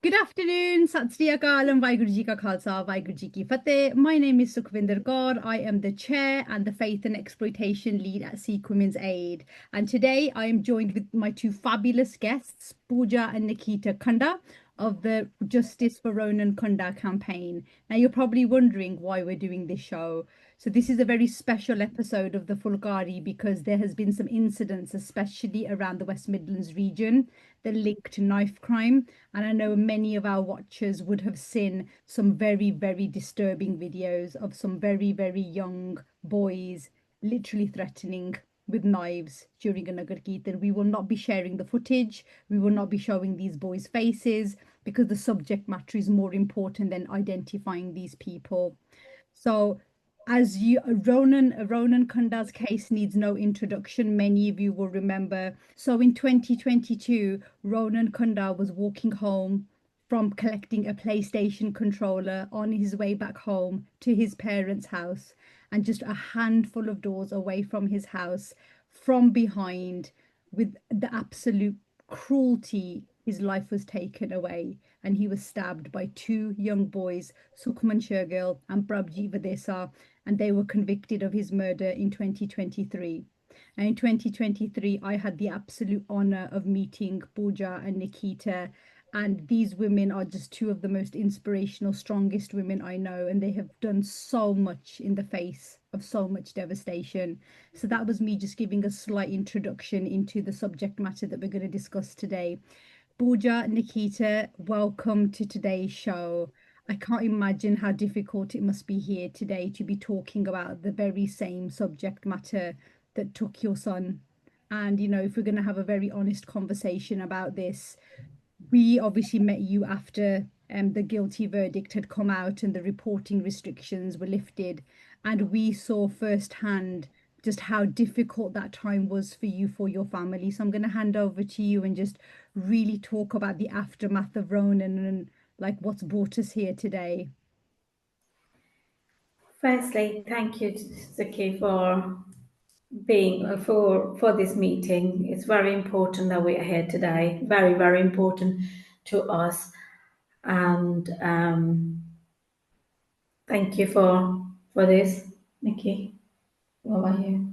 Good afternoon, Sat Sri Akal and Vaheguru Ji Ka Khalsa, Vaheguru Ji Ki Fateh. My name is Sukhvinder Kaur. I am the Chair and the Faith and Exploitation Lead at Sikh Women's Aid. And today I am joined with my two fabulous guests, Pooja and Nikita Kanda of the Justice for Ronan Kanda campaign. Now you're probably wondering why we're doing this show. So this is a very special episode of the Phulkaari because there has been some incidents, especially around the West Midlands region, that link to knife crime. And I know many of our watchers would have seen some very, very disturbing videos of some very, very young boys literally threatening with knives during a Nagar Kirtan. We will not be sharing the footage. We will not be showing these boys' faces because the subject matter is more important than identifying these people. So as you Ronan Kanda's case needs no introduction. Many of you will remember. So in 2022, Ronan Kanda was walking home from collecting a PlayStation controller on his way back home to his parents' house, and just a handful of doors away from his house, from behind, with the absolute cruelty, his life was taken away and he was stabbed by two young boys, Sukhman Shergill and Prabhjeet Vadesa, and they were convicted of his murder in 2023. And in 2023, I had the absolute honor of meeting Pooja and Nikita. And these women are just two of the most inspirational, strongest women I know. And they have done so much in the face of so much devastation. So that was me just giving a slight introduction into the subject matter that we're going to discuss today. Pooja, Nikita, welcome to today's show. I can't imagine how difficult it must be here today to be talking about the very same subject matter that took your son. And, if we're going to have a very honest conversation about this, we obviously met you after the guilty verdict had come out and the reporting restrictions were lifted. And we saw firsthand just how difficult that time was for you, for your family. So I'm going to hand over to you and just really talk about the aftermath of Ronan and like what's brought us here today. Firstly, thank you, Zaki, for being for this meeting. It's very important that we are here today. Very, very important to us, and thank you for this, Nikki. What about you?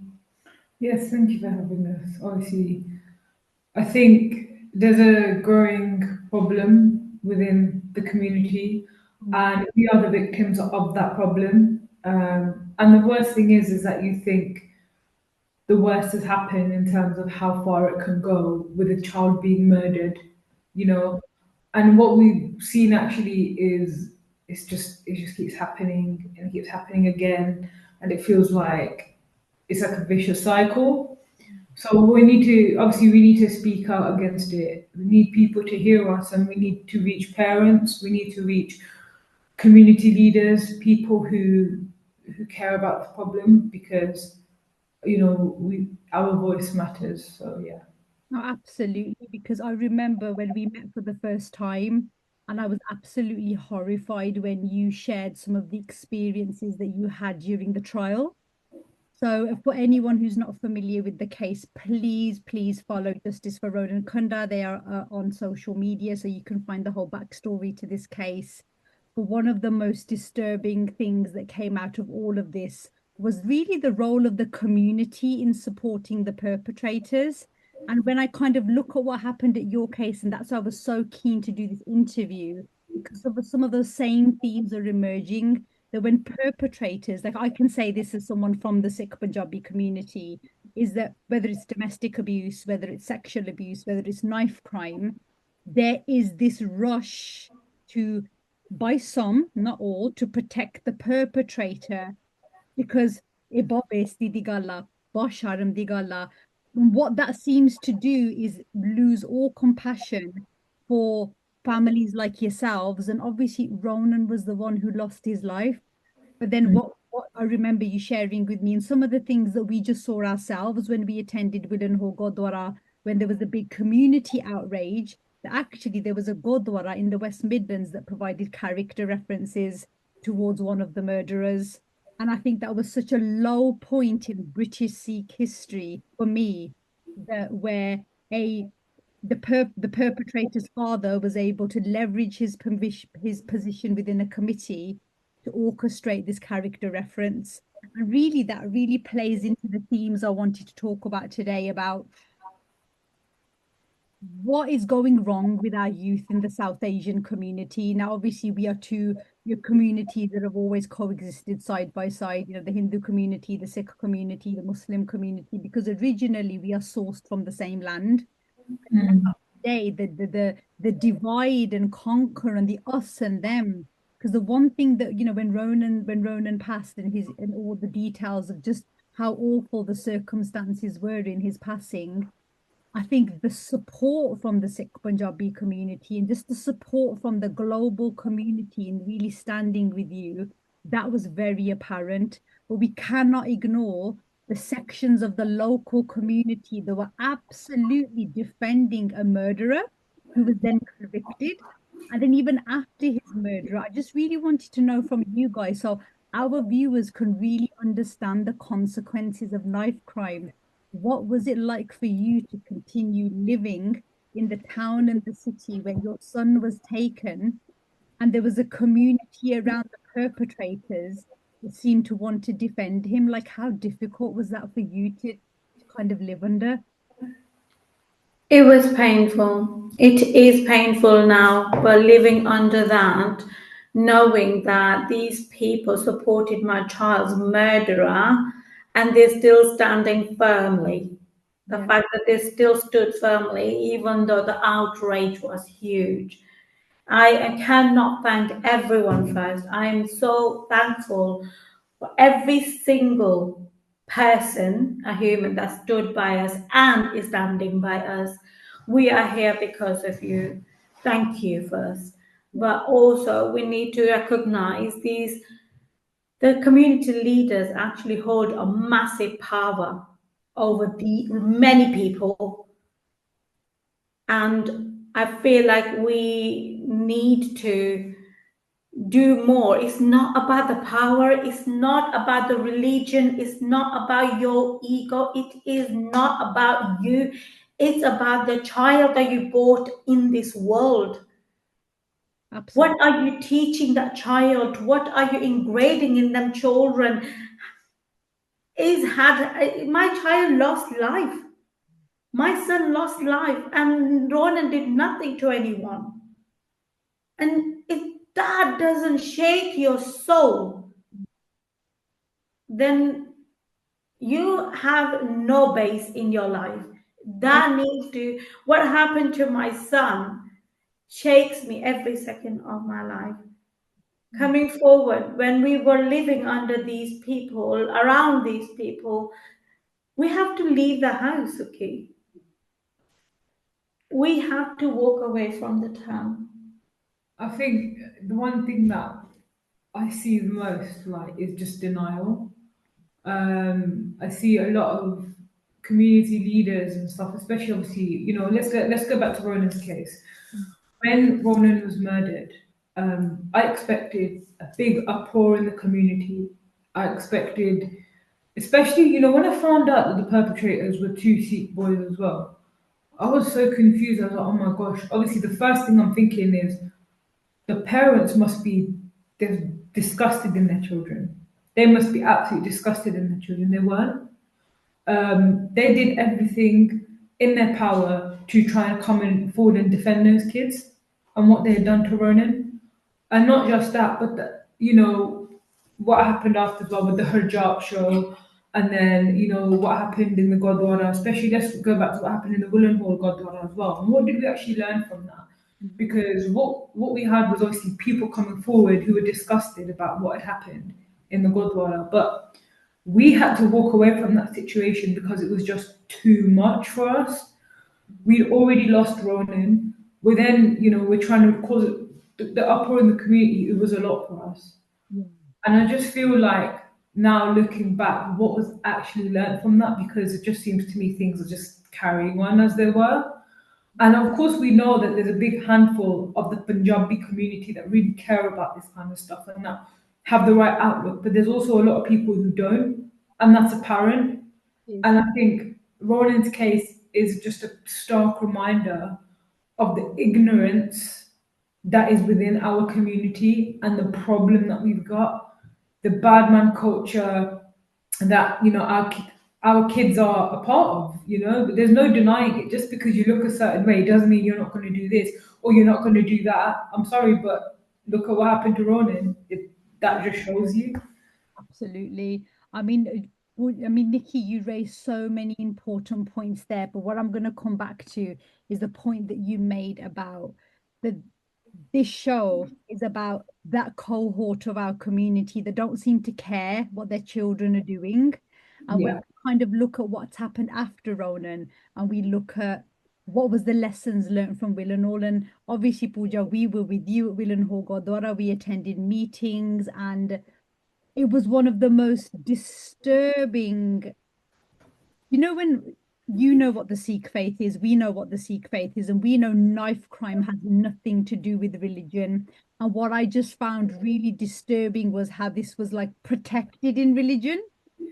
Yes, thank you for having us. Obviously, I think there's a growing problem within the community, and we are the victims of that problem. And the worst thing is that you think the worst has happened in terms of how far it can go with a child being murdered, you know. And what we've seen actually is it just keeps happening and it keeps happening again, and it feels like it's like a vicious cycle. So we need to speak out against it. We need people to hear us, and we need to reach parents. We need to reach community leaders, people who care about the problem, because we our voice matters. So yeah. No, absolutely, because I remember when we met for the first time, and I was absolutely horrified when you shared some of the experiences that you had during the trial. So, for anyone who's not familiar with the case, please, please follow Justice for Ronan Kanda. They are on social media, so you can find the whole backstory to this case. But one of the most disturbing things that came out of all of this was really the role of the community in supporting the perpetrators. And when I kind of look at what happened at your case, and that's why I was so keen to do this interview, because of some of those same themes are emerging, that when perpetrators, like I can say this as someone from the Sikh Punjabi community, is that whether it's domestic abuse, whether it's sexual abuse, whether it's knife crime, there is this rush to, by some, not all, to protect the perpetrator because ebobesti di galla, bosharam di galla. What that seems to do is lose all compassion for families like yourselves. And obviously, Ronan was the one who lost his life. But then what I remember you sharing with me, and some of the things that we just saw ourselves when we attended Willenhall Gurdwara, when there was a big community outrage, that actually there was a Gurdwara in the West Midlands that provided character references towards one of the murderers. And I think that was such a low point in British Sikh history for me, that where a the perpetrator's father was able to leverage his position within a committee to orchestrate this character reference. And really, that really plays into the themes I wanted to talk about today about what is going wrong with our youth in the South Asian community. Now, obviously, we are two your communities that have always coexisted side by side, the Hindu community, the Sikh community, the Muslim community, because originally we are sourced from the same land. Today, the divide and conquer and the us and them. Because the one thing that, when Ronan passed and all the details of just how awful the circumstances were in his passing, I think the support from the Sikh Punjabi community and just the support from the global community in really standing with you, that was very apparent. But we cannot ignore the sections of the local community that were absolutely defending a murderer who was then convicted. And then even after his murder, I just really wanted to know from you guys, so our viewers can really understand the consequences of knife crime. What was it like for you to continue living in the town and the city where your son was taken and there was a community around the perpetrators that seemed to want to defend him? Like, how difficult was that for you to kind of live under? It was painful. It is painful now, but living under that, knowing that these people supported my child's murderer and they're still standing firmly. The Yeah. fact that they still stood firmly, even though the outrage was huge. I cannot thank everyone first. I am so thankful for every single person, a human that stood by us and is standing by us. We are here because of you. Thank you first. But also, we need to recognize the community leaders actually hold a massive power over the many people. And I feel like we need to do more. It's not about the power, it's not about the religion, it's not about your ego, it is not about you, it's about the child that you brought in this world. Absolutely. What are you teaching that child? What are you ingraining in them children? My child lost life. My son lost life, and Ronan did nothing to anyone. And if that doesn't shake your soul, then you have no base in your life. That needs to, what happened to my son shakes me every second of my life. Coming forward, when we were living under these people, around these people, we have to leave the house, okay? We have to walk away from the town. I think the one thing that I see the most is just denial. I see a lot of community leaders and stuff, especially obviously, let's go back to Ronan's case. When Ronan was murdered, I expected a big uproar in the community. I expected, especially, when I found out that the perpetrators were two Sikh boys as well, I was so confused. I was like, oh my gosh. Obviously, the first thing I'm thinking is the parents must be disgusted in their children. They must be absolutely disgusted in their children. They weren't. They did everything in their power to try and come and forward and defend those kids and what they had done to Ronan. And not just that, but what happened after as well with the hijab show, and then what happened in the Gurdwara, especially let's go back to what happened in the Woolen Hall Gurdwara as well. And what did we actually learn from that? Because what we had was obviously people coming forward who were disgusted about what had happened in the Gurdwara, but we had to walk away from that situation because it was just too much for us. We'd already lost Ronan. We're trying to cause the uproar in the community. It was a lot for us. Yeah. And I just feel like now looking back, what was actually learned from that? Because it just seems to me things are just carrying on as they were. And of course, we know that there's a big handful of the Punjabi community that really care about this kind of stuff and that have the right outlook. But there's also a lot of people who don't, and that's apparent. Yes. And I think Ronan's case is just a stark reminder of the ignorance that is within our community and the problem that we've got, the bad man culture that our kids are a part of. But there's no denying it. Just because you look a certain way doesn't mean you're not going to do this or you're not going to do that. I'm sorry, but look at what happened to Ronan. That just shows you. Absolutely. I mean, Nikki, you raised so many important points there, but what I'm going to come back to is the point that you made about the this show is about that cohort of our community that don't seem to care what their children are doing. And when Yeah. we kind of look at what's happened after Ronan and we look at what was the lessons learned from Will and all, and obviously, Pooja, we were with you at Will and Hall Gurdwara. We attended meetings, and it was one of the most disturbing. When you know what the Sikh faith is, we know what the Sikh faith is, and we know knife crime has nothing to do with religion. And what I just found really disturbing was how this was like protected in religion,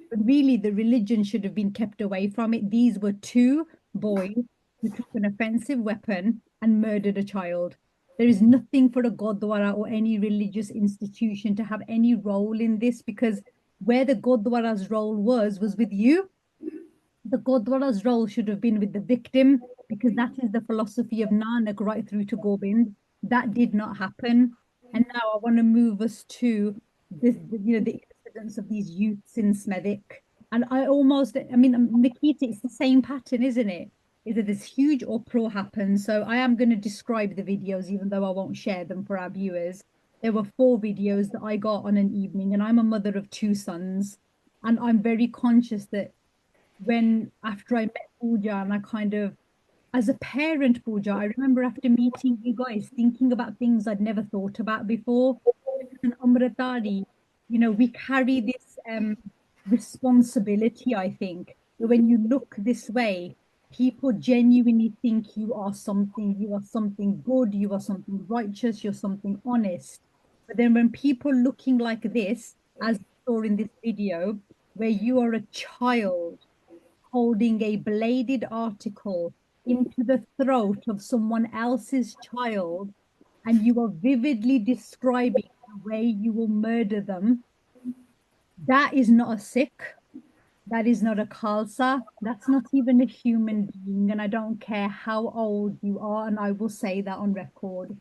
but really the religion should have been kept away from it. These were two boys who took an offensive weapon and murdered a child. There is nothing for a Gurdwara or any religious institution to have any role in this, because where the Gurdwara's role was with you. The Gurdwara's role should have been with the victim, because that is the philosophy of Nanak right through to Gobind. That did not happen. And now I want to move us to the incidents of these youths in Smethwick. And Nikita, it's the same pattern, isn't it? Is that this huge uproar happens. So I am going to describe the videos, even though I won't share them for our viewers. There were 4 videos that I got on an evening, and I'm a mother of 2 sons. And I'm very conscious that after I met Pooja, and I kind of, as a parent, Pooja, I remember after meeting you guys thinking about things I'd never thought about before. And Amritari, we carry this responsibility, I think, that when you look this way, people genuinely think you are something good, you are something righteous, you're something honest. But then when people looking like this, as you saw in this video, where you are a child holding a bladed article into the throat of someone else's child, and you are vividly describing the way you will murder them, that is not a Sikh. That is not a Khalsa. That's not even a human being. And I don't care how old you are. And I will say that on record.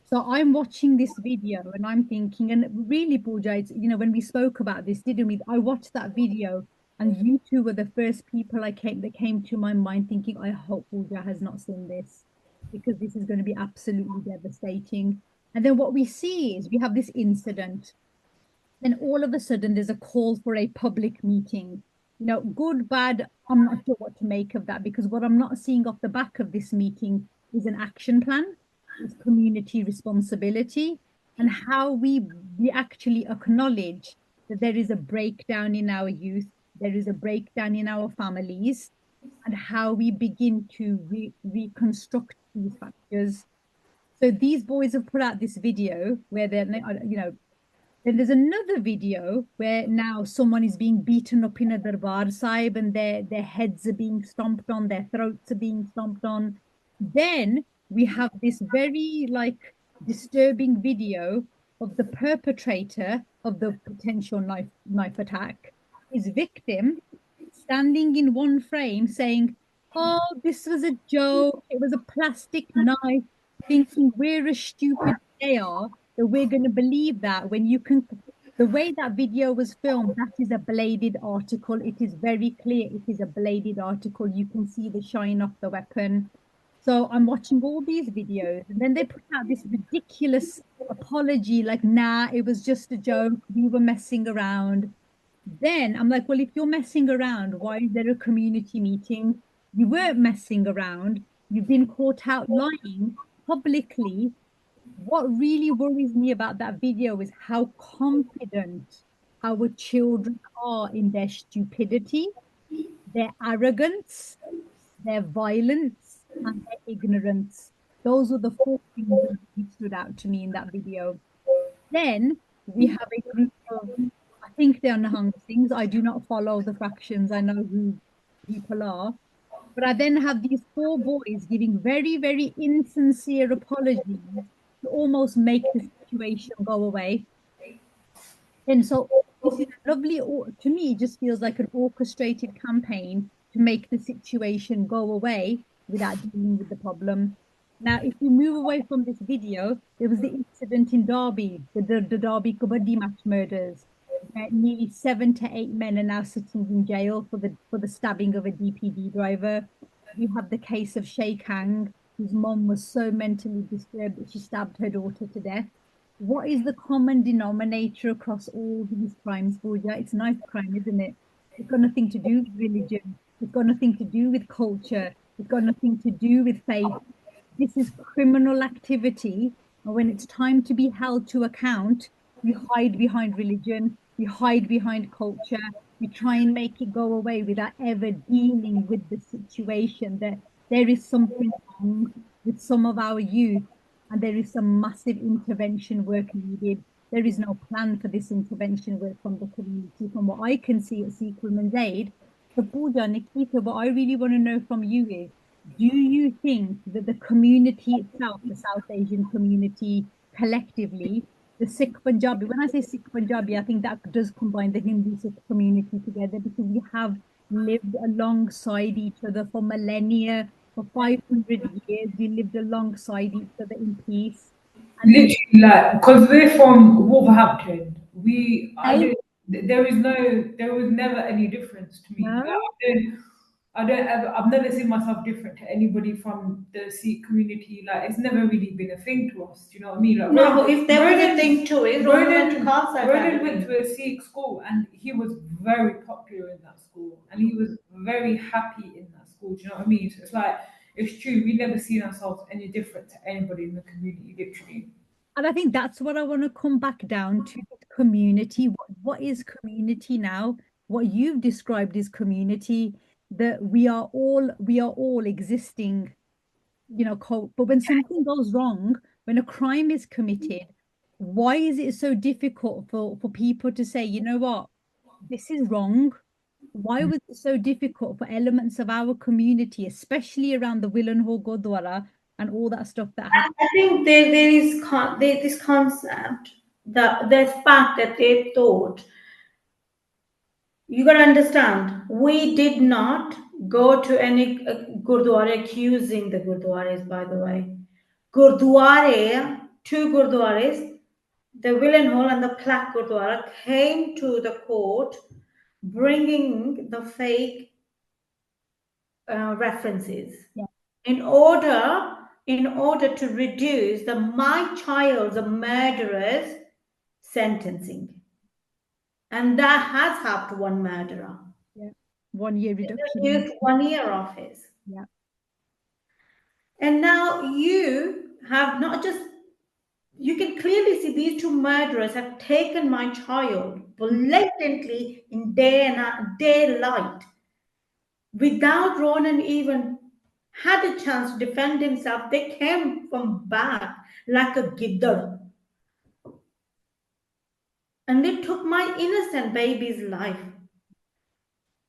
So I'm watching this video and I'm thinking, and really, Pooja, when we spoke about this, didn't we? I watched that video, and you two were the first people that came to my mind, thinking, I hope Pooja has not seen this, because this is going to be absolutely devastating. And then what we see is we have this incident. Then all of a sudden there's a call for a public meeting. Good, bad, I'm not sure what to make of that, because what I'm not seeing off the back of this meeting is an action plan. It's community responsibility, and how we actually acknowledge that there is a breakdown in our youth, there is a breakdown in our families, and how we begin to reconstruct these factors. So these boys have put out this video where then there's another video where now someone is being beaten up in a darbar sahib, and their heads are being stomped on, their throats are being stomped on. Then we have this very disturbing video of the perpetrator of the potential knife attack, his victim, standing in one frame saying, "Oh, this was a joke. It was a plastic knife," thinking we're as stupid as they are, that we're going to believe that, when you can. The way that video was filmed, that is a bladed article. It is very clear it is a bladed article. You can see the shine of the weapon. So I'm watching all these videos, and then they put out this ridiculous apology, like, nah, it was just a joke. We were messing around. Then I'm like, well, if you're messing around, why is there a community meeting? You weren't messing around. You've been caught out lying publicly. What really worries me about that video is how confident our children are in their stupidity, their arrogance, their violence, and their ignorance. Those were the 4 things that really stood out to me in that video. Then we have a group of, I think they're Nahang Singhs. I do not follow the factions. I know who people are. But I then have these four boys giving very, very insincere apologies to almost make the situation go away. And so this is a lovely, to me, it just feels like an orchestrated campaign to make the situation go away without dealing with the problem. Now, if we move away from this video, there was the incident in Derby, the Derby Kabaddi match murders, where nearly 7 to 8 men are now sitting in jail for the stabbing of a DPD driver. You have the case of Shay Kang, whose mom was so mentally disturbed that she stabbed her daughter to death. What is the common denominator across all these crimes, Pooja? It's knife crime, isn't it? It's got nothing to do with religion. It's got nothing to do with culture. It's got nothing to do with faith. This is criminal activity. And when it's time to be held to account, you hide behind religion, you hide behind culture, you try and make it go away without ever dealing with the situation. That there is something wrong with some of our youth, and there is some massive intervention work needed. There is no plan for this intervention work from the community, from what I can see at Sikh Women's Aid. So, Pooja, Nikita, what I really want to know from you is, do you think that the community itself, the South Asian community collectively, the Sikh Punjabi, when I say Sikh Punjabi, I think that does combine the Hindu Sikh community together, because we have lived alongside each other for millennia, for 500 years. We lived alongside each other in peace. And Literally, like, because we're from Wolverhampton, I, there was never any difference to me. Like, no, I've never seen myself different to anybody from the Sikh community. Like, it's never really been a thing to us. Do you know what I mean? Like, No, if there was a thing to it, Ronan went to Khalsa Ronan Academy. went to a Sikh school, and he was very popular in that school, and he was very happy in that school. Do you know what I mean? So it's like, it's true. We never seen ourselves any different to anybody in the community, literally. and I think that's what I want to come back down to, community. What is community now? What you've described is community, that we are all existing, but when something goes wrong, when a crime is committed, why is it so difficult for people to say, you know what, this is wrong? Why was it so difficult for elements of our community, especially around the Willenhall Gurdwara and all that stuff that happened? I think there is this concept, the fact that they thought, you got to understand, we did not go to any Gurdwara accusing the Gurdwaras, by the way. Gurdwara, two Gurdwaras, the Willenhall and the Plaque Gurdwara, came to the court bringing the fake references Yeah. in order to reduce the my child's murderer's sentencing, and that has helped one murderer. Yeah. 1 year reduction. Reduced 1 year of his. Yeah. And now you have not just, you can clearly see these two murderers have taken my child blatantly in daylight, without Ronan even had a chance to defend himself. They came from back like a giddar. And they took my innocent baby's life.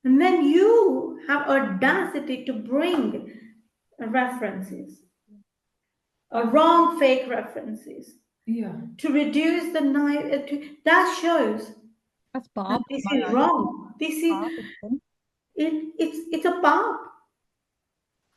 And then you have audacity to bring references, wrong fake references, Yeah. to reduce the knife. That shows That's that Bob. this is wrong. This is it's a barb.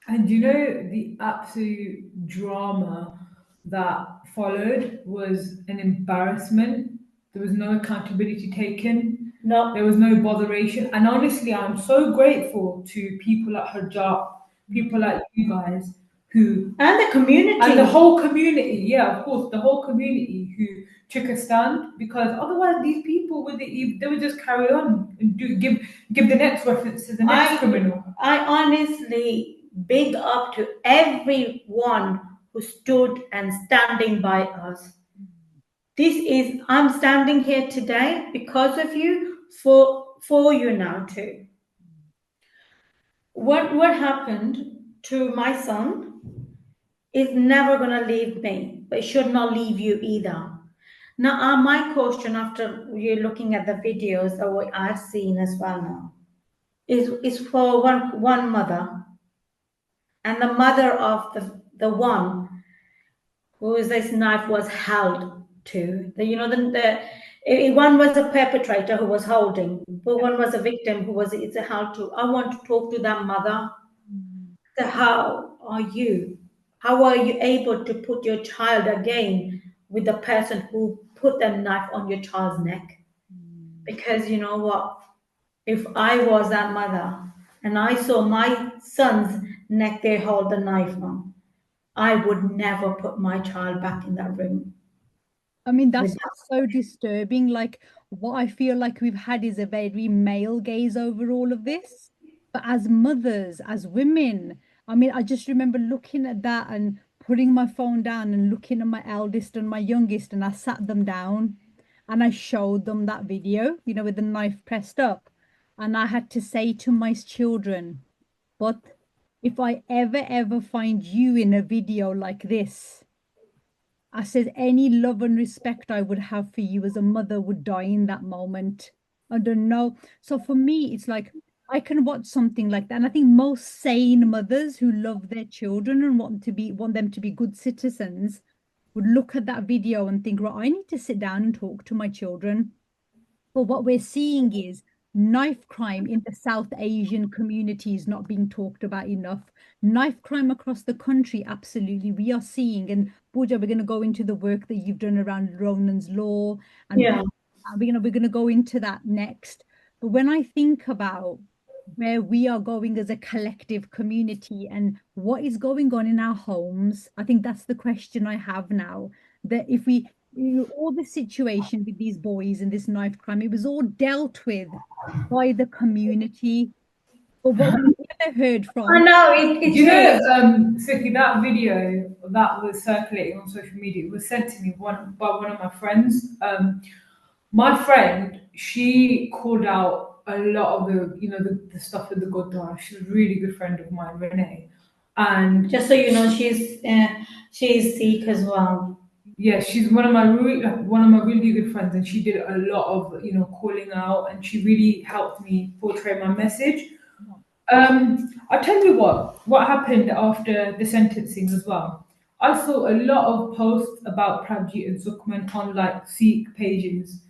And you know, the absolute drama that followed was an embarrassment. There was no accountability taken. No, There was no botheration. And honestly, I'm so grateful to people like Hajab, people like you guys, who and the community. and the whole community, yeah, of course, the whole community who took a stand, because otherwise these people they would just carry on and give the next reference to the next criminal. I honestly big up to everyone who stood and standing by us. I'm standing here today because of you, for you now too. What happened to my son is never gonna leave me, but it should not leave you either. Now, my question after you're looking at the videos that what I've seen as well now is for one mother. and the mother of the one who this knife was held to. One was a perpetrator who was holding, but one was a victim who was it's held to. I want to talk to that mother. So how are you? How are you able to put your child again with the person who put the knife on your child's neck? Because you know what? If I was that mother and I saw my son's neck they hold the knife on, I would never put my child back in that room. I mean, that's just so disturbing. Like, what I feel like we've had is a very male gaze over all of this. But as mothers, as women, I mean, I just remember looking at that and putting my phone down and looking at my eldest and my youngest, and I sat them down and I showed them that video, with the knife pressed up. And I had to say to my children, but if I ever find you in a video like this, I said, any love and respect I would have for you as a mother would die in that moment. I don't know. So for me, it's like I can watch something like that. And I think most sane mothers who love their children and want them to be good citizens would look at that video and think, right, I need to sit down and talk to my children. But what we're seeing is knife crime in the South Asian community is not being talked about enough. Knife crime across the country, absolutely, we are seeing. And Pooja, we're going to go into the work that you've done around Ronan's law, and we're going to go into that next. But when I think about where we are going as a collective community and what is going on in our homes, I think that's the question I have now. That if all the situation with these boys and this knife crime, it was all dealt with by the community. But what we never heard from. I know it. You know, Siki, that video that was circulating on social media was sent to me by one of my friends. My friend, she called out a lot of the stuff with the Gurdwara. She's a really good friend of mine, Renee. And just so you know, she's Sikh as well. Yeah, she's one of my really good friends, and she did a lot of calling out, and she really helped me portray my message. I'll tell you what happened after the sentencing as well. I saw a lot of posts about Prabjit and Sukhman on like Sikh pages,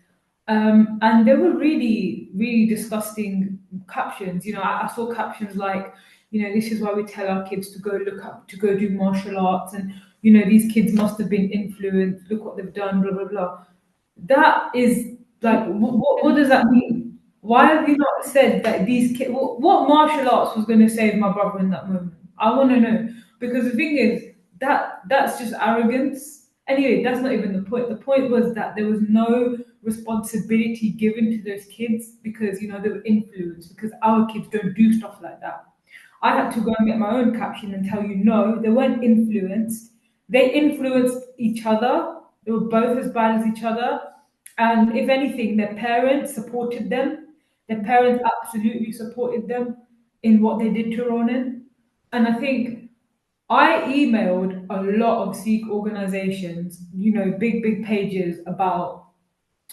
and they were really, really disgusting captions. I saw captions like, this is why we tell our kids to go do martial arts, and these kids must have been influenced. Look what they've done, blah blah blah. That is like, what does that mean? Why have you not said that these kids? What martial arts was going to save my brother in that moment? I want to know, because the thing is that's just arrogance. Anyway, that's not even the point. The point was that there was no responsibility given to those kids because they were influenced. Because our kids don't do stuff like that. I had to go and get my own caption and tell you, no, they weren't influenced. They influenced each other. They were both as bad as each other. And if anything, their parents supported them. Their parents absolutely supported them in what they did to Ronan. And I think I emailed a lot of Sikh organizations, big pages about,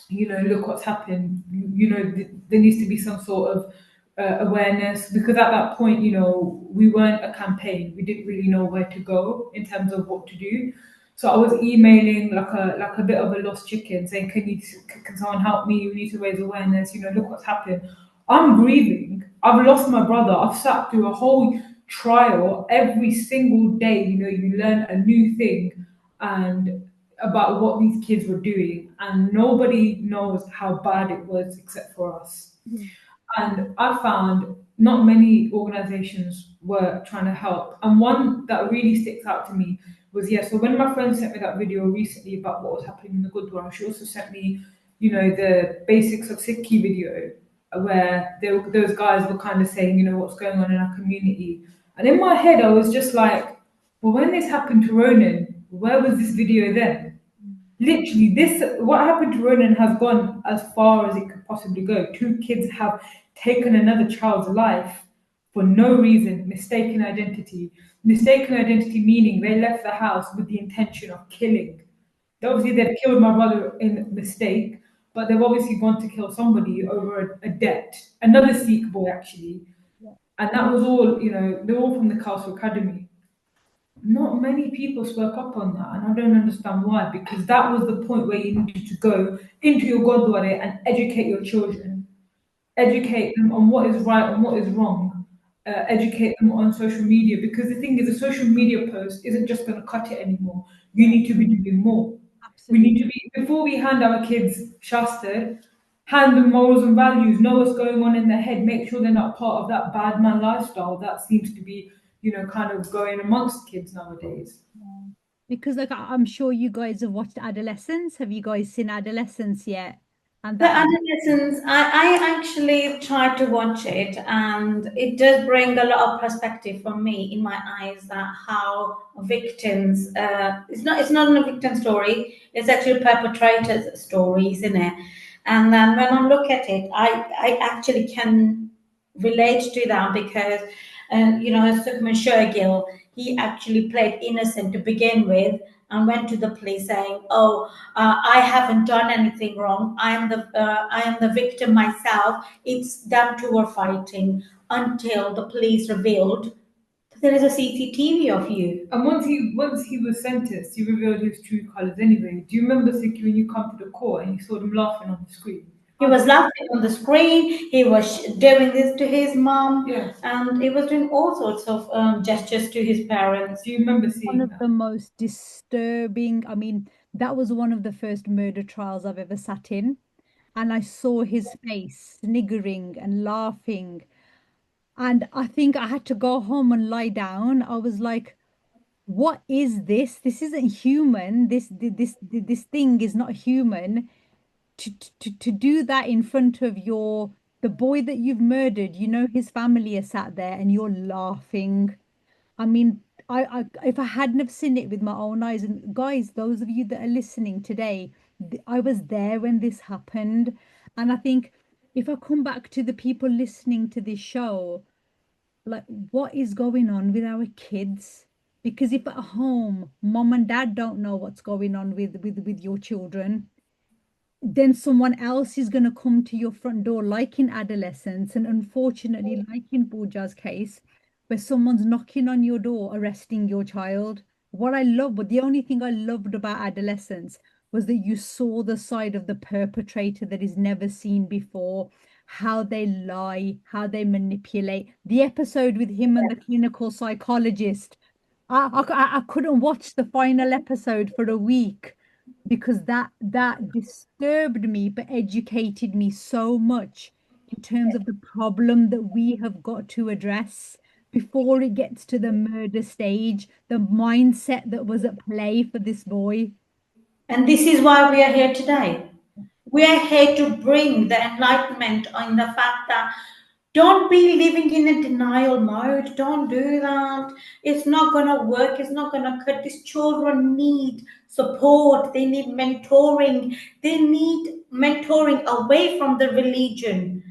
look what's happened. There needs to be some sort of awareness, because at that point, we weren't a campaign. We didn't really know where to go in terms of what to do. So I was emailing like a bit of a lost chicken, saying, can someone help me? We need to raise awareness. Look what's happened. I'm grieving. I've lost my brother. I've sat through a whole trial every single day. You learn a new thing and about what these kids were doing, and nobody knows how bad it was except for us. And I found not many organizations were trying to help. And one that really sticks out to me was, so when my friend sent me that video recently about what was happening in the Gurdwara, she also sent me, the basics of Sikhi video, where those guys were kind of saying, what's going on in our community. And in my head, I was just like, well, when this happened to Ronan, where was this video then? Literally, what happened to Ronan has gone as far as it could possibly go. 2 kids have taken another child's life for no reason. Mistaken identity meaning they left the house with the intention of killing. Obviously, they've killed my brother in mistake, but they've obviously gone to kill somebody over a debt. Another Sikh boy, actually. And that was all, they're all from the Khalsa Academy. not many people spoke up on that, and I don't understand why. Because that was the point where you needed to go into your Gurdwara and educate your children, educate them on what is right and what is wrong, educate them on social media. Because the thing is, a social media post isn't just going to cut it anymore. You need to be doing more. We Absolutely. need to be, before we hand our kids Shastra, hand them morals and values, know what's going on in their head, make sure they're not part of that bad man lifestyle that seems to be, kind of going amongst kids nowadays. Yeah. Because like I'm sure you guys have watched Adolescence. Have you guys seen Adolescence yet? And The that adolescence, I actually tried to watch it, and it does bring a lot of perspective for me in my eyes that how victims. It's not a victim story. It's actually perpetrators' story, isn't it? And then when I look at it, I actually can relate to that because, Sukhman Shergill, he actually played innocent to begin with and went to the police saying, "Oh, I haven't done anything wrong. I am the victim myself. It's them two were fighting," until the police revealed that there is a CCTV of you. And once he was sentenced, he revealed his true colours anyway. Do you remember, Siki, when you come to the court and you saw them laughing on the screen? He was laughing on the screen. He was doing this to his mom, Yeah. and he was doing all sorts of gestures to his parents. Do you remember one seeing of that? the most disturbing. I mean, that was one of the first murder trials I've ever sat in. And I saw his face sniggering and laughing. And I think I had to go home and lie down. I was like, what is this? This isn't human. This thing is not human. To do that in front of the boy that you've murdered, his family are sat there and you're laughing. I mean, if I hadn't have seen it with my own eyes, and guys, those of you that are listening today, I was there when this happened. And I think if I come back to the people listening to this show, like what is going on with our kids? Because if at home mom and dad don't know what's going on with your children, then someone else is going to come to your front door, like in adolescence, and unfortunately, like in Pooja's case, where someone's knocking on your door, arresting your child. But the only thing I loved about adolescence was that you saw the side of the perpetrator that is never seen before, how they lie, how they manipulate. The episode with him and the clinical psychologist. I couldn't watch the final episode for a week because that disturbed me but educated me so much in terms of the problem that we have got to address before it gets to the murder stage, the mindset that was at play for this boy. And this is why we are here today. We are here to bring the enlightenment on the fact that don't be living in a denial mode. Don't do that. It's not going to work. It's not going to cut. These children need support. They need mentoring. They need mentoring away from the religion.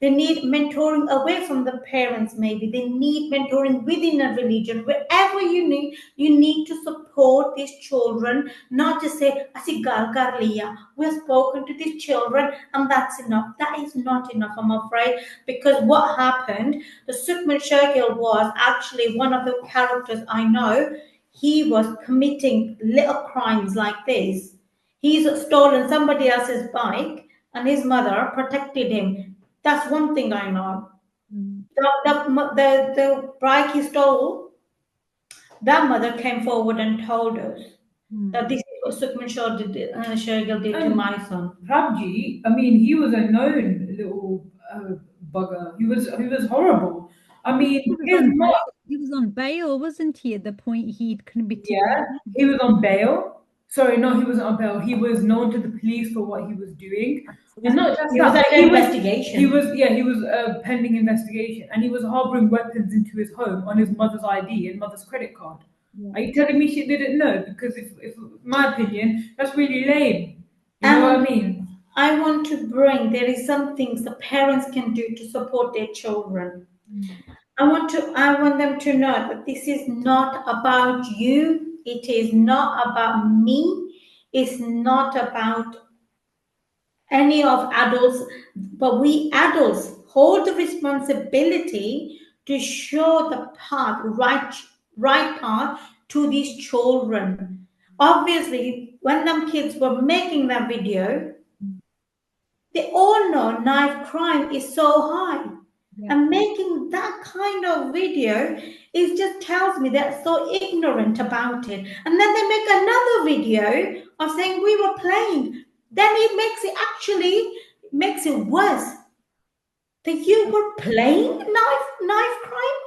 They need mentoring away from the parents, maybe. They need mentoring within a religion. Wherever you need to support these children, not just say, "Asi gal kar liya." We have spoken to these children, and that's enough. That is not enough, I'm afraid, because what happened, the Sukhman Shergill was actually one of the characters I know. He was committing little crimes like this. He's stolen somebody else's bike, and his mother protected him. That's one thing I know. Mm. The bike he stole, that mother came forward and told us that Mm. this is what Sukhman Shergill did to And my son. Prabji, I mean, he was a known little bugger. He was horrible. I mean, He was his on mom. bail. He was on bail, wasn't he, at the point he'd committed Yeah, the he was on bail. Sorry, no, he wasn't on bail. He was known to the police for what he was doing, and not just It was that, but under investigation. he was pending investigation, and he was harboring weapons into his home on his mother's ID and mother's credit card. Yeah. Are you telling me she didn't know? Because if my opinion, that's really lame. You know what I mean? I want to bring, there is some things the parents can do to support their children. Mm. I want them to know that this is not about you. It is not about me. It's not about any of adults, but we adults hold the responsibility to show the path, right path to these children. Obviously, when them kids were making that video, they all know knife crime is so high. Yeah. And making that kind of video is just tells me they're so ignorant about it. And then they make another video of saying we were playing. Then it makes it worse. That you were playing knife crime?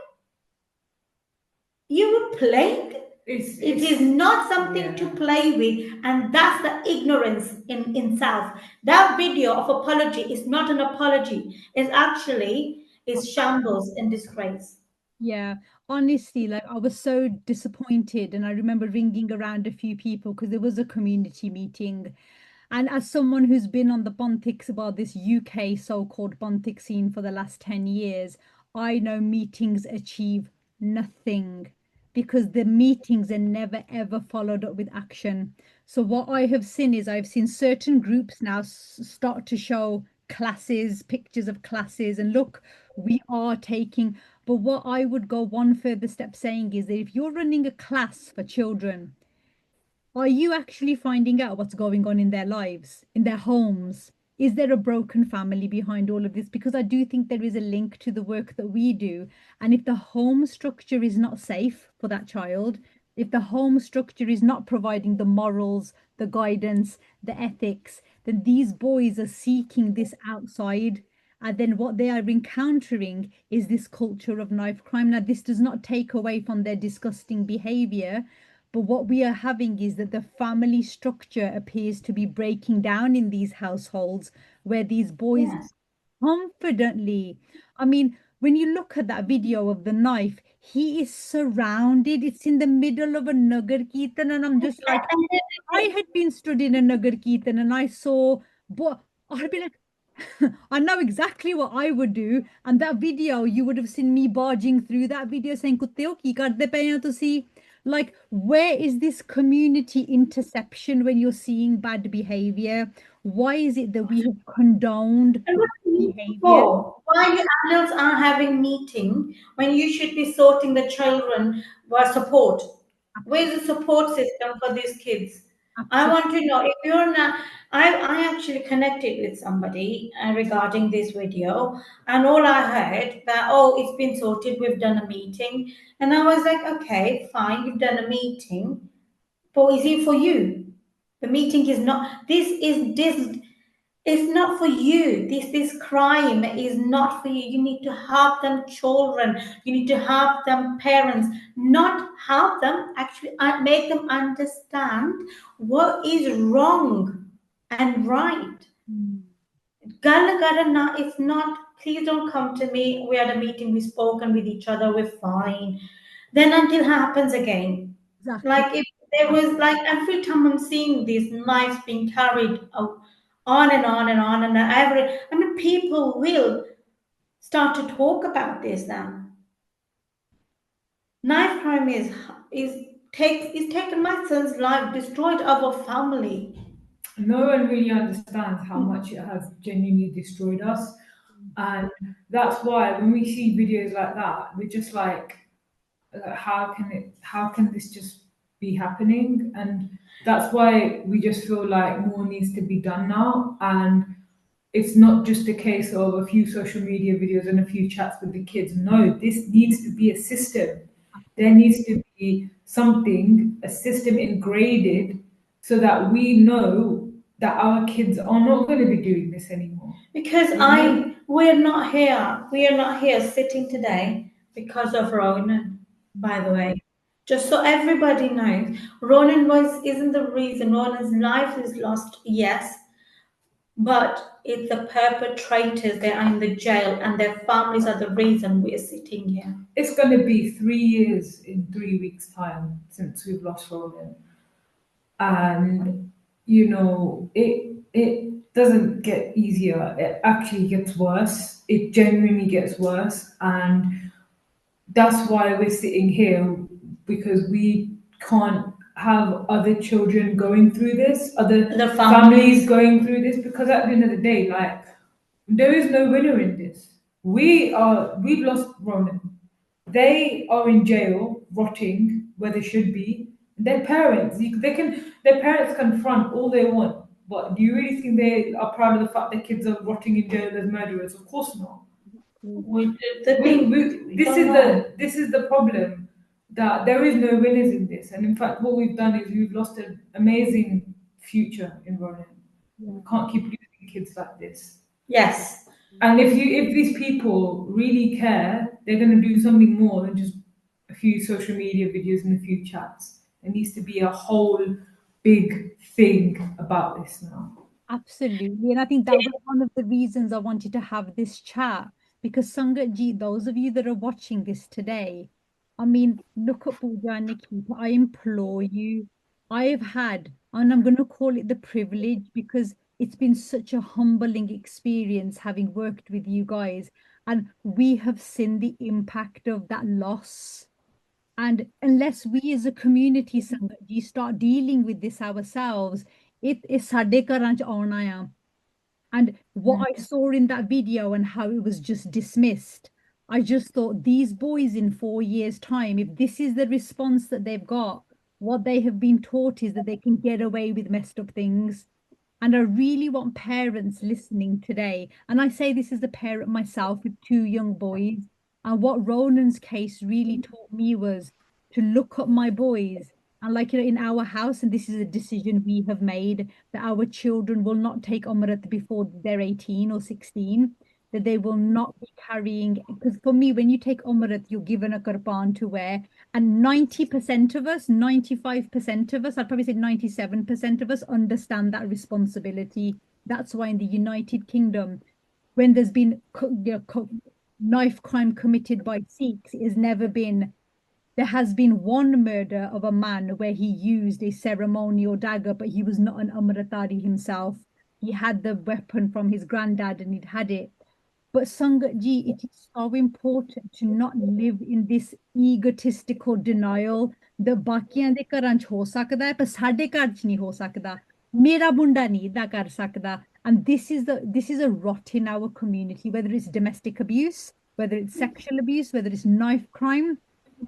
You were playing? It is not something to play with, and that's the ignorance in self. That video of apology is not an apology. It's shambles and disgrace. Yeah, honestly, like I was so disappointed, and I remember ringing around a few people because there was a community meeting. And as someone who's been on the politics about this UK so-called politics scene for the last 10 years, I know meetings achieve nothing because the meetings are never ever followed up with action. So what I have seen is I've seen certain groups now start to show classes, pictures of classes, and look, we are taking. But what I would go one further step saying is that if you're running a class for children, are you actually finding out what's going on in their lives, in their homes? Is there a broken family behind all of this? Because I do think there is a link to the work that we do. And if the home structure is not safe for that child, if the home structure is not providing the morals, the guidance, the ethics, then these boys are seeking this outside. And then what they are encountering is this culture of knife crime. Now, this does not take away from their disgusting behavior, but what we are having is that the family structure appears to be breaking down in these households where these boys Yes. confidently, I mean, when you look at that video of the knife, he is surrounded. It's in the middle of a Nagar Kirtan, and I'm just like, I had been stood in a Nagar Kirtan and I saw, but I'd be like, I know exactly what I would do. And that video, you would have seen me barging through that video saying, "Kutte ho, ki karde pe ho tusi?" Like, where is this community interception when you're seeing bad behavior? Why is it that we have condoned And what do you need behavior? for? Why you adults are having meeting when you should be sorting the children for support? Where's the support system for these kids? I Absolutely. want to know if you're not. I actually connected with somebody regarding this video, and all I heard that, oh, it's been sorted. We've done a meeting, and I was like, okay, fine, you've done a meeting, but is it for you? The meeting is not. This. It's not for you. This crime is not for you. You need to help them children. You need to help them parents. Not help them, actually make them understand what is wrong and right. Mm, Gala gala na, it's not, please don't come to me. We had a meeting, we've spoken with each other, we're fine. Then until it happens again. exactly. Like if there was like every time I'm seeing these knives being carried on and on and on and I mean people will start to talk about this now. Knife crime is taken my son's life, destroyed our family. No one really understands how much it has genuinely destroyed us. And that's why when we see videos like that, we're just like, how can this just be happening? And that's why we just feel like more needs to be done now. And it's not just a case of a few social media videos and a few chats with the kids. No, this needs to be a system. There needs to be something, a system ingraded so that we know that our kids are not going to be doing this anymore. Because we're not here. We are not here sitting today because of Ronan, by the way. Just so everybody knows, isn't the reason. Ronan's life is lost, yes, but it's the perpetrators. They are in the jail, and their families are the reason we are sitting here. It's going to be 3 years in 3 weeks' time since we've lost Ronan. And, you know, it doesn't get easier. It actually gets worse. It genuinely gets worse. And that's why we're sitting here, because we can't have other children going through this, other families going through this, because at the end of the day, like, there is no winner in this. We've lost Ronan. They are in jail, rotting, where they should be. Their parents, their parents can front all they want, but do you really think they are proud of the fact their kids are rotting in jail as murderers? Of course not. The thing, This is the problem, that there is no winners in this, and in fact, what we've done is we've lost an amazing future in Ronan. We can't keep losing kids like this. yes, And if these people really care, they're going to do something more than just a few social media videos and a few chats. There needs to be a whole big thing about this now. Absolutely. And I think that was one of the reasons I wanted to have this chat because Sangat ji, those of you that are watching this today, I mean, look at Pooja and Nikita. I implore you. I have had, and I'm going to call it the privilege because it's been such a humbling experience having worked with you guys. And we have seen the impact of that loss. And unless we as a community, Sangat ji, start dealing with this ourselves, it is ਸਾਡੇ ਘਰਾਂ 'ਚ ਆਉਣਾ ਆ. And what I saw in that video and how it was just dismissed, I just thought these boys in 4 years' time, if this is the response that they've got, what they have been taught is that they can get away with messed up things. And I really want parents listening today, and I say this as a parent myself with 2 young boys. And what Ronan's case really taught me was to look at my boys. And like, in our house, and this is a decision we have made, that our children will not take Amrit before they're 18 or 16, that they will not be carrying, because for me, when you take Amrit, you're given a karpan to wear. And 90% of us, 95% of us, I'd probably say 97% of us understand that responsibility. That's why in the United Kingdom, when there's been knife crime committed by Sikhs, it has never been. There has been one murder of a man where he used a ceremonial dagger, but he was not an Amritari himself. He had the weapon from his granddad and he'd had it. But Sangat ji, it is so important to not live in this egotistical denial that ਬਾਕੀਆਂ ਦੇ ਘਰਾਂ 'ਚ ਹੋ ਸਕਦਾ ਹੈ ਪਰ ਸਾਡੇ ਘਰ 'ਚ ਨਹੀਂ ਹੋ ਸਕਦਾ. ਮੇਰਾ ਮੁੰਡਾ ਨਹੀਂ ਏਦਾਂ ਕਰ ਸਕਦਾ. And this is a rot in our community, whether it's domestic abuse, whether it's sexual abuse, whether it's knife crime.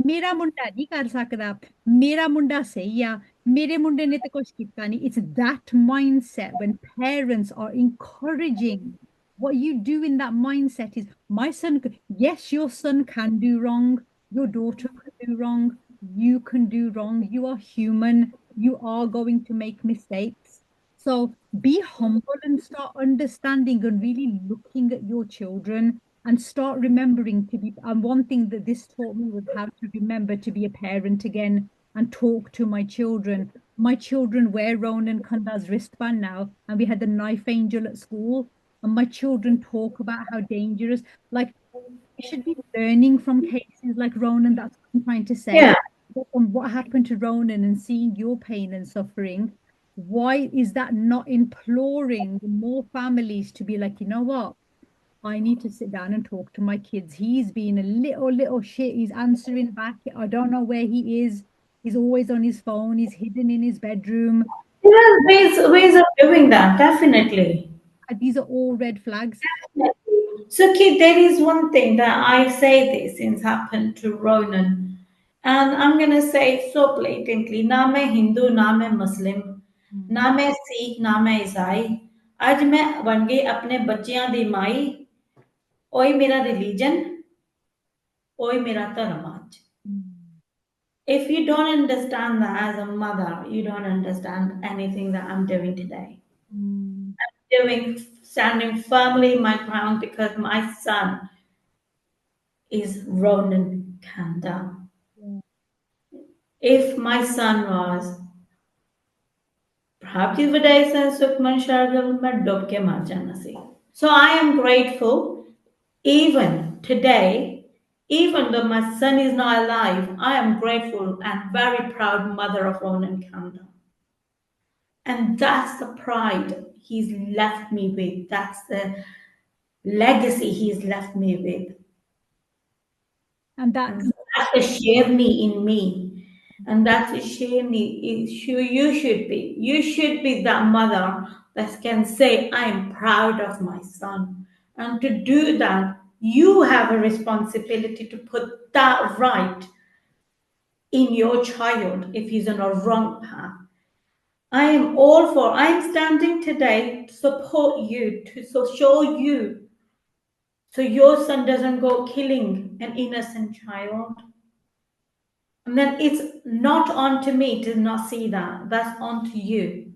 ਮੇਰਾ ਮੁੰਡਾ ਨਹੀਂ ਕਰ ਸਕਦਾ, ਮੇਰਾ ਮੁੰਡਾ ਸਹੀ ਆ, ਮੇਰੇ ਮੁੰਡੇ ਨੇ ਤਾਂ ਕੁਝ ਕੀਤਾ ਨਹੀਂ. It's that mindset when parents are encouraging. What you do in that mindset is, my son, yes, your son can do wrong, your daughter can do wrong, you can do wrong, you are human, you are going to make mistakes. So be humble and start understanding and really looking at your children and start remembering to be. And one thing that this taught me was how to remember to be a parent again and talk to my children. My children wear Ronan Kanda's wristband now, and we had the knife angel at school. And my children talk about how dangerous, like, we should be learning from cases like Ronan. That's what I'm trying to say. Yeah. From what happened to Ronan and seeing your pain and suffering, why is that not imploring more families to be like, you know what? I need to sit down and talk to my kids. He's been a little shit. He's answering back. I don't know where he is. He's always on his phone. He's hidden in his bedroom. There are ways of doing that, definitely. These are all red flags. So, Kid, there is one thing that I say this since happened to Ronan, and I'm going to say it so blatantly. Na main Hindu, na main Muslim, na main Sikh, na main Isai. आज मैं बन गई अपने बच्चियां दी माई, ओए मेरा religion, ओए मेरा धर्म आज. If you don't understand that as a mother, you don't understand anything that I'm doing today. I'm standing firmly my ground because my son is Ronan Kanda. If my son was perhaps Sukhman Shargal, मैं डूब के मर जाना सी. So I am grateful, even today, even though my son is not alive, I am grateful and very proud mother of Ronan Kanda. And that's the pride he's left me with. That's the legacy he's left me with. And that's a Sherni in me. And that's a Sherni. You should be. You should be that mother that can say, I am proud of my son. And to do that, you have a responsibility to put that right in your child if he's on a wrong path. I am all for, I am standing today to support you, to show you, so your son doesn't go killing an innocent child. And then it's not on to me to not see that. That's on to you.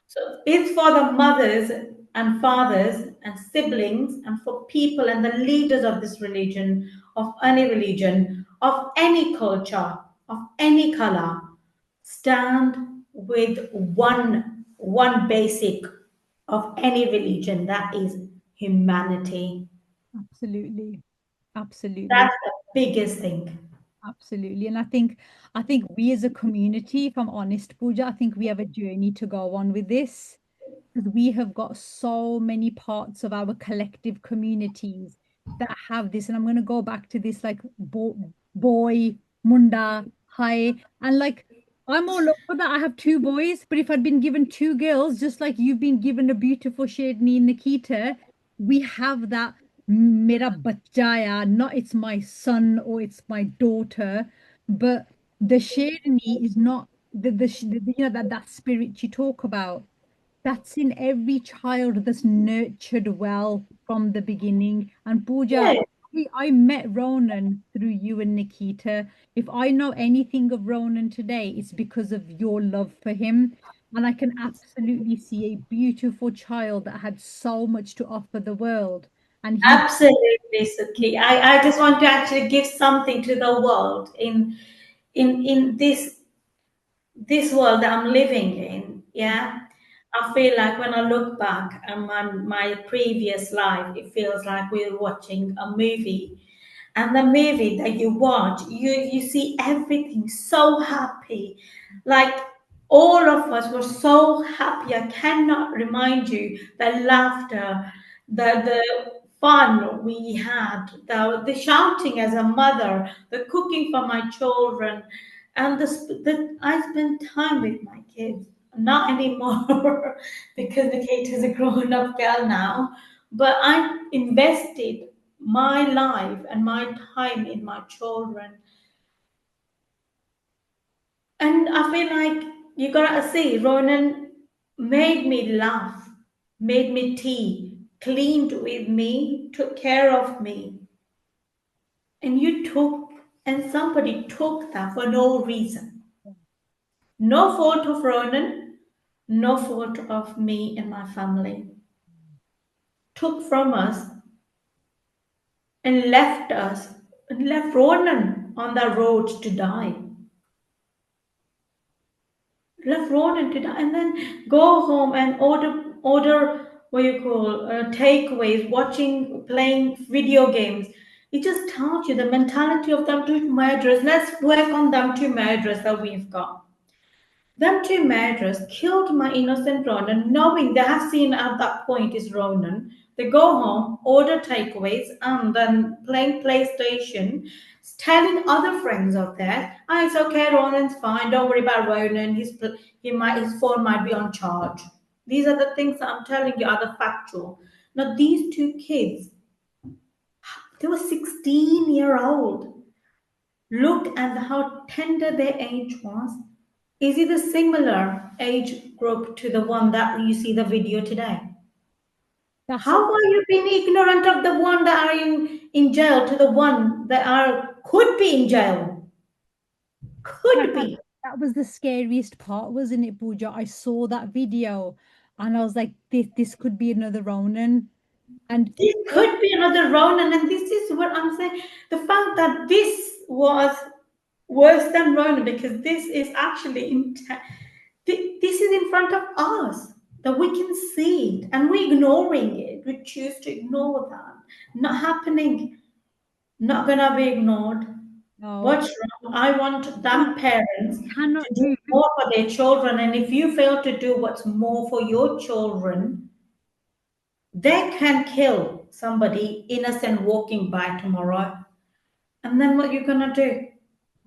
So it's for the mothers and fathers and siblings and for people and the leaders of this religion, of any culture, of any color. Stand with one basic of any religion, that is humanity. Absolutely. Absolutely. That's the biggest thing. Absolutely. And I think we as a community, if I'm honest, Pooja, I think we have a journey to go on with this because we have got so many parts of our collective communities that have this. And I'm going to go back to this like boy, munda, hi. And like, I'm all over that. I have two boys, but if I'd been given two girls, just like you've been given a beautiful Shadni Nikita, we have that mera bachcha hai, not it's my son or it's my daughter, but the Shadni is not that spirit you talk about. That's in every child that's nurtured well from the beginning. And Pooja, Yeah, I met Ronan through you and Nikita. If I know anything of Ronan today, it's because of your love for him. And I can absolutely see a beautiful child that had so much to offer the world. And he, absolutely, Suki. I just want to actually give something to the world in this world that I'm living in. Yeah. I feel like when I look back at my previous life, it feels like we're watching a movie. And the movie that you watch, you see everything so happy. Like all of us were so happy. I cannot remind you the laughter, the fun we had, the shouting as a mother, the cooking for my children, and the I spend time with my kids. Not anymore because the kid is a grown up girl now. But I invested my life and my time in my children. And I feel like you gotta see, Ronan made me laugh, made me tea, cleaned with me, took care of me. And and somebody took that for no reason. No fault of Ronan, no fault of me and my family. Took from us and left Ronan on the road to die. Left Ronan to die, and then go home and order what you call takeaways, watching, playing video games. It just tells you the mentality of them two murderers. Let's work on them two murderers that we've got. Them two murderers killed my innocent Ronan, knowing they have seen at that point is Ronan. They go home, order takeaways, and then playing PlayStation, telling other friends of theirs, "Ah, it's okay, Ronan's fine. Don't worry about Ronan. His phone might be on charge." These are the things that I'm telling you are the factual. Now these two kids, they were 16-year-old. Look at how tender their age was. Is it a similar age group to the one that you see the video today? that's How are you being ignorant of the one that are in jail to the one that could be in jail? Could that, be. that was the scariest part, wasn't it, Pooja? I saw that video and I was like, this could be another Ronan. And This could be another Ronan, and this is what I'm saying. The fact that this was worse than Ronan, because this is actually this is in front of us that we can see it, and we're ignoring it. We choose to ignore that. Not happening. Not gonna be ignored. no, What's wrong? I want them parents cannot to do do. more for their children, and if you fail to do what's more for your children, they can kill somebody innocent walking by tomorrow. And then what you gonna do?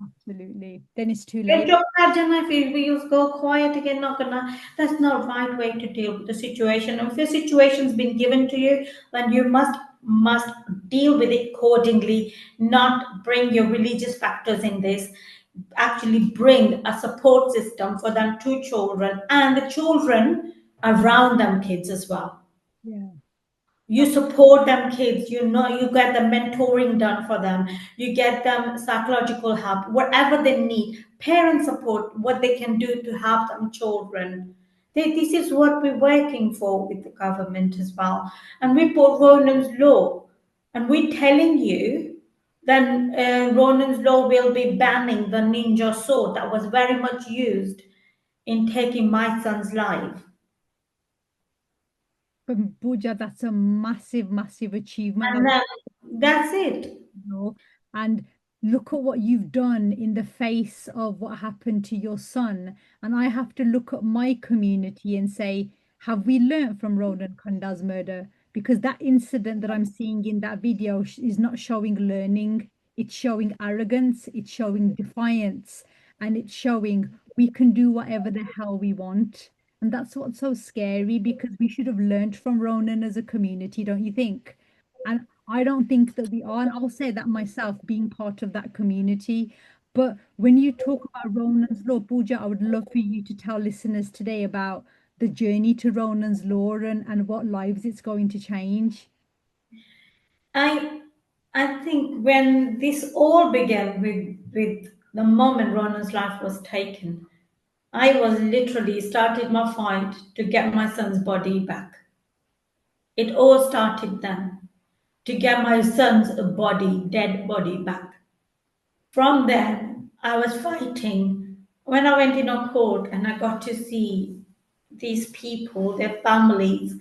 Absolutely. Then it's too Get late. your margin if you go quiet again, not gonna, that's not right way to deal with the situation. If the situation's been given to you, then you must deal with it accordingly, not bring your religious factors in this. actually bring a support system for them two children and the children around them kids as well. Yeah. You support them kids, you know, you get the mentoring done for them, you get them psychological help, whatever they need, parent support, what they can do to help them children. This is what we're working for with the government as well. And we put Ronan's law, and we're telling you then Ronan's law will be banning the ninja sword that was very much used in taking my son's life. But Pooja, that's a massive, massive achievement. And then that's it. Know. And look at what you've done in the face of what happened to your son. And I have to look at my community and say, have we learned from Ronan Kanda's murder? Because that incident that I'm seeing in that video is not showing learning, it's showing arrogance, it's showing defiance, and it's showing we can do whatever the hell we want. And that's what's so scary because we should have learned from Ronan as a community, don't you think? And I don't think that we are, and I'll say that myself, being part of that community. But when you talk about Ronan's Law, Pooja, I would love for you to tell listeners today about the journey to Ronan's Law and what lives it's going to change. I I think when this all began with the moment Ronan's life was taken, I was literally started my fight to get my son's body back. It all started then, to get my son's body, dead body back. From then, I was fighting. When I went in a court and I got to see these people, their families,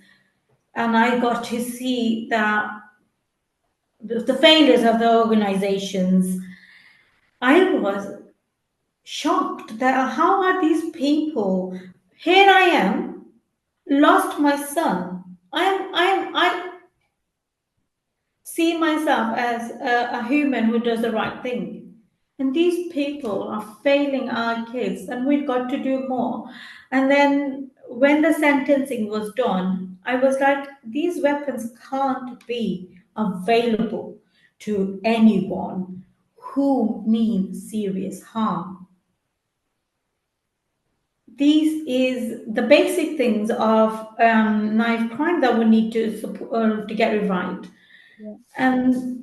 and I got to see the failures of the organizations, I was shocked that how are these people? Here I am, lost my son. I see myself as a human who does the right thing. And these people are failing our kids, and we've got to do more. And then when the sentencing was done, I was like, these weapons can't be available to anyone who means serious harm. These is the basic things of knife crime that we need to support, to get it right. Yeah. And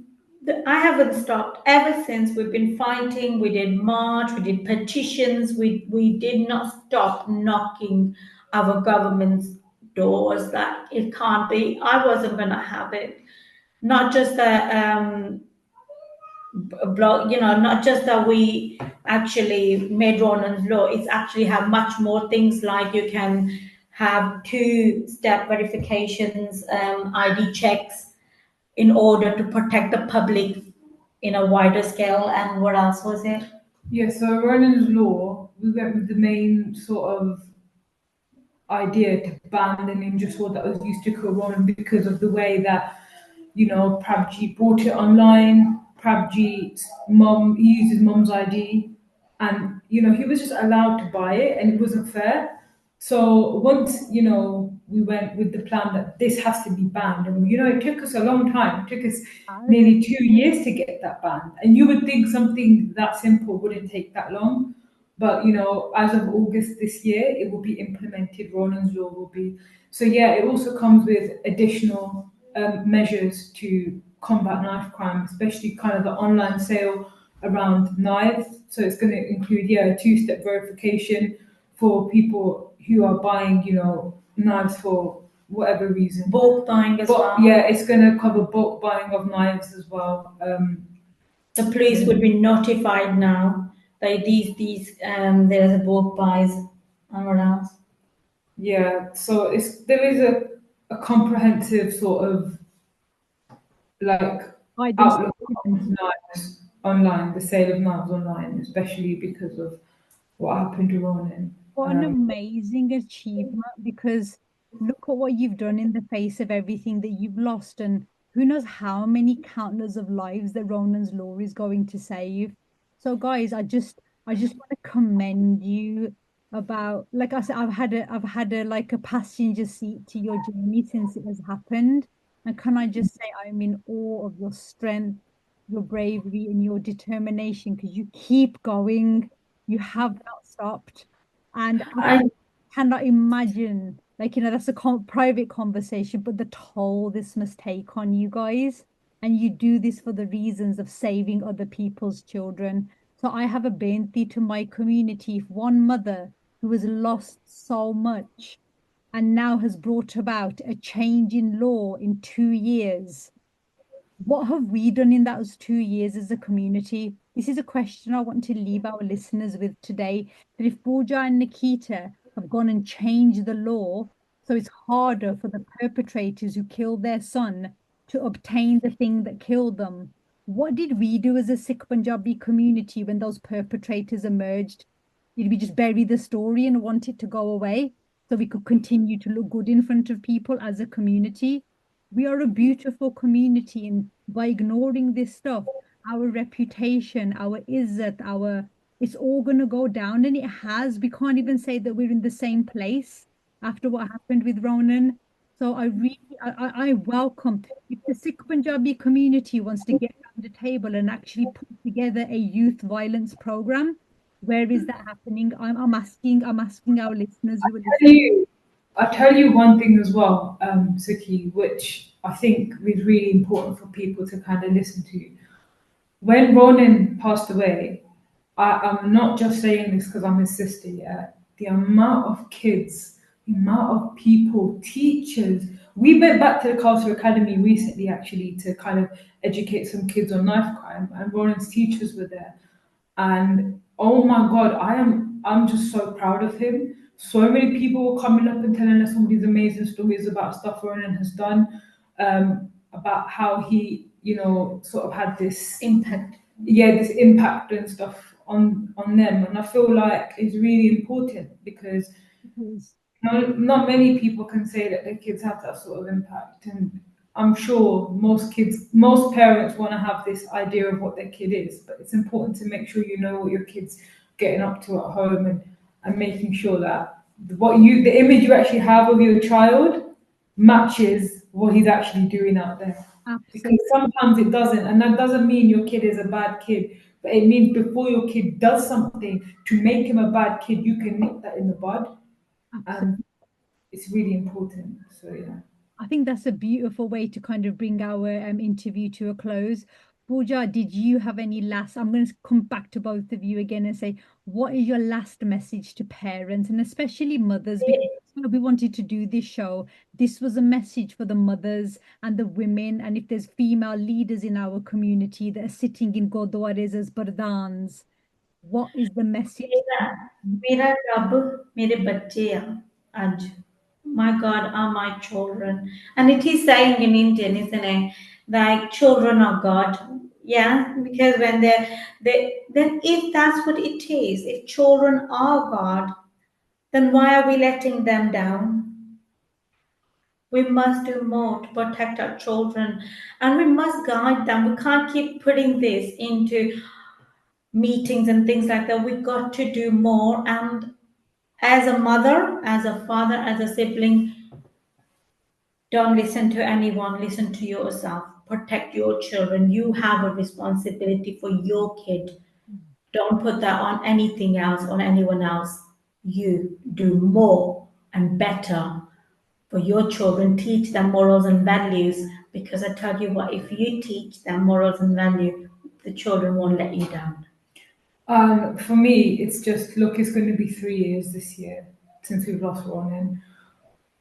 I haven't stopped ever since. We've been fighting. We did march. We did petitions. We did not stop knocking our government's doors. That it can't be. I wasn't going to have it. Not just that blog. You know, not just that we actually made Ronan's law. It's actually have much more things like you can have two-step verifications, ID checks in order to protect the public in a wider scale. And what else was it? Yeah, so Ronan's Law, we went with the main sort of idea to ban the ninja sword that was used to kill Ronan because of the way that, Prabji bought it online. Prabji's mom, he used his mom's ID, and, he was just allowed to buy it, and it wasn't fair. So once, we went with the plan that this has to be banned, and, it took us a long time. It took us nearly 2 years to get that banned. And you would think something that simple wouldn't take that long. But, as of August this year, it will be implemented. Ronan's law will be. So, yeah, it also comes with additional measures to combat knife crime, especially kind of the online sale around knives. So it's going to include, a two-step verification for people who are buying, knives for whatever reason. Bulk buying as well. Yeah, it's going to cover bulk buying of knives as well. The police would be notified now that there's a bulk buys and what else. Yeah, so there is a comprehensive sort of like outlook on knives online, the sale of knives online, especially because of what happened to Ronan. What an amazing achievement because look at what you've done in the face of everything that you've lost, and who knows how many countless of lives that Ronan's law is going to save. So, guys, I just want to commend you about, like I said, I've had a like a passenger seat to your journey since it has happened, and can I just say I'm in awe of your strength, your bravery and your determination because you keep going. You have not stopped. And I cannot imagine, like, that's a private conversation, but the toll this must take on you guys. And you do this for the reasons of saving other people's children. So I have a benti to my community. If one mother who has lost so much and now has brought about a change in law in 2 years, what have we done in those 2 years as a community? This is a question I want to leave our listeners with today. That if Pooja and Nikita have gone and changed the law, so it's harder for the perpetrators who killed their son to obtain the thing that killed them, what did we do as a Sikh Punjabi community when those perpetrators emerged? Did we just bury the story and want it to go away so we could continue to look good in front of people as a community? We are a beautiful community, and by ignoring this stuff, our reputation, our izzat, it's all gonna go down, and it has. We can't even say that we're in the same place after what happened with Ronan. So I welcome if the Sikh Punjabi community wants to get around the table and actually put together a youth violence program. Where is that happening? I'm asking our listeners who are Tell listening. you, I tell you one thing as well, Suki, which I think is really important for people to kind of listen to. When Ronan passed away, I'm not just saying this because I'm his sister, yeah. The amount of kids, the amount of people, teachers. We went back to the Khalsa Academy recently actually to kind of educate some kids on knife crime, and Ronan's teachers were there. And oh my God, I'm just so proud of him. So many people were coming up and telling us all these amazing stories about stuff Ronan has done, about how he, sort of had this impact. yeah, this impact and stuff on them. And I feel like it's really important because Please. not many people can say that their kids have that sort of impact. And I'm sure most parents want to have this idea of what their kid is, but it's important to make sure you know what your kid's getting up to at home, and making sure that the image you actually have of your child matches what he's actually doing out there. Because Absolutely. sometimes it doesn't, and that doesn't mean your kid is a bad kid, but it means before your kid does something to make him a bad kid, you can nip that in the bud. And it's really important. So yeah. I think that's a beautiful way to kind of bring our interview to a close. Pooja, did you have any last? I'm going to come back to both of you again and say, what is your last message to parents and especially mothers? Because we wanted to do this show. This was a message for the mothers and the women, and if there's female leaders in our community that are sitting in Gurdwaras as Bardans, what is the message? मेरा मेरा रब मेरे बच्चे आ आज. My God are my children. And it is saying in Indian, isn't it? Like children are God. Yeah, because when then if that's what it is, if children are God, then why are we letting them down? We must do more to protect our children and we must guide them. We can't keep putting this into meetings and things like that. We've got to do more. And as a mother, as a father, as a sibling, don't listen to anyone, listen to yourself. Protect your children. You have a responsibility for your kid. Don't put that on anything else, on anyone else. You do more and better for your children. Teach them morals and values because I tell you what, if you teach them morals and value, the children won't let you down. For me, it's just look. It's going to be 3 years this year since we've lost Ronan.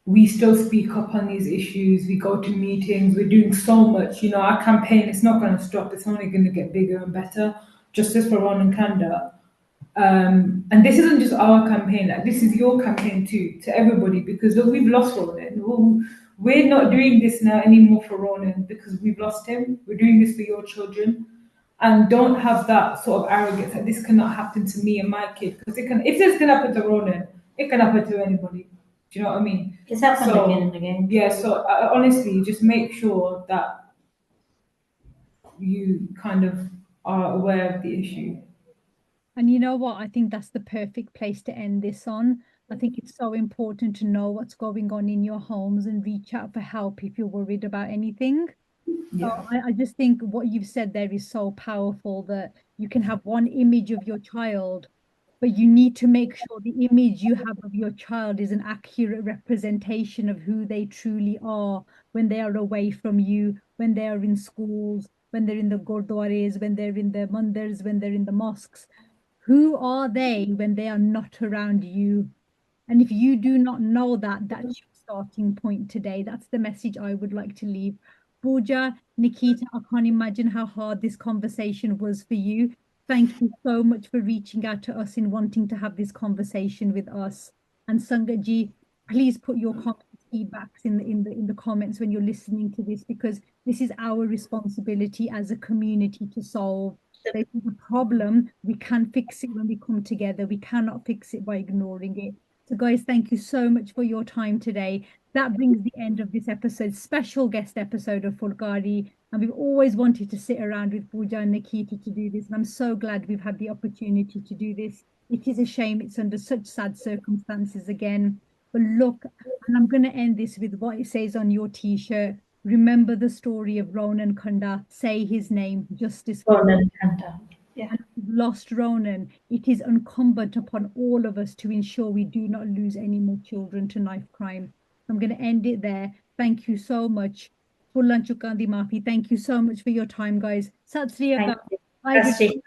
We still speak up on these issues. We go to meetings. We're doing so much. Our campaign is not going to stop. It's only going to get bigger and better. Justice for Ronan Kanda. And this isn't just our campaign. Like this is your campaign too, to everybody. Because look, we've lost Ronan. We're not doing this now anymore for Ronan because we've lost him. We're doing this for your children. And don't have that sort of arrogance that this cannot happen to me and my kid. Because it can. If this can happen to Ronan, it can happen to anybody. Do you know what I mean? It's happened again and again. Yeah, so honestly, just make sure that you kind of are aware of the issue. And you know what? I think that's the perfect place to end this on. I think it's so important to know what's going on in your homes and reach out for help if you're worried about anything. So Yeah. I just think what you've said there is so powerful that you can have one image of your child, but you need to make sure the image you have of your child is an accurate representation of who they truly are when they are away from you, when they are in schools, when they're in the gurdwaras, when they're in the mandars, when they're in the mosques. Who are they when they are not around you? And if you do not know that, that's your starting point today. That's the message I would like to leave. Pooja, Nikita, I can't imagine how hard this conversation was for you. Thank you so much for reaching out to us in wanting to have this conversation with us. And Sangatji, please put your comments, feedbacks in the comments when you're listening to this, because this is our responsibility as a community to solve. This is a problem. We can fix it when we come together. We cannot fix it by ignoring it. So, guys, thank you so much for your time today. That brings the end of this episode, special guest episode of Phulkaari. And we've always wanted to sit around with Pooja and Nikita to do this. And I'm so glad we've had the opportunity to do this. It is a shame it's under such sad circumstances again. But look, and I'm going to end this with what it says on your t-shirt. Remember the story of Ronan Kanda. Say his name, justice for Ronan Kanda. Yeah. and we've lost Ronan. It is incumbent upon all of us to ensure we do not lose any more children to knife crime. I'm going to end it there. Thank you so much. Fullan Chukandi Mafi. Thank you so much for your time, guys. Sat Sri Akal. Thank you. Bye. Sat Shri Akal.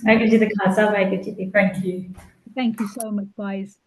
Waheguru Ji ka Khalsa, Waheguru Ji ki Fateh. Thank you so much, guys.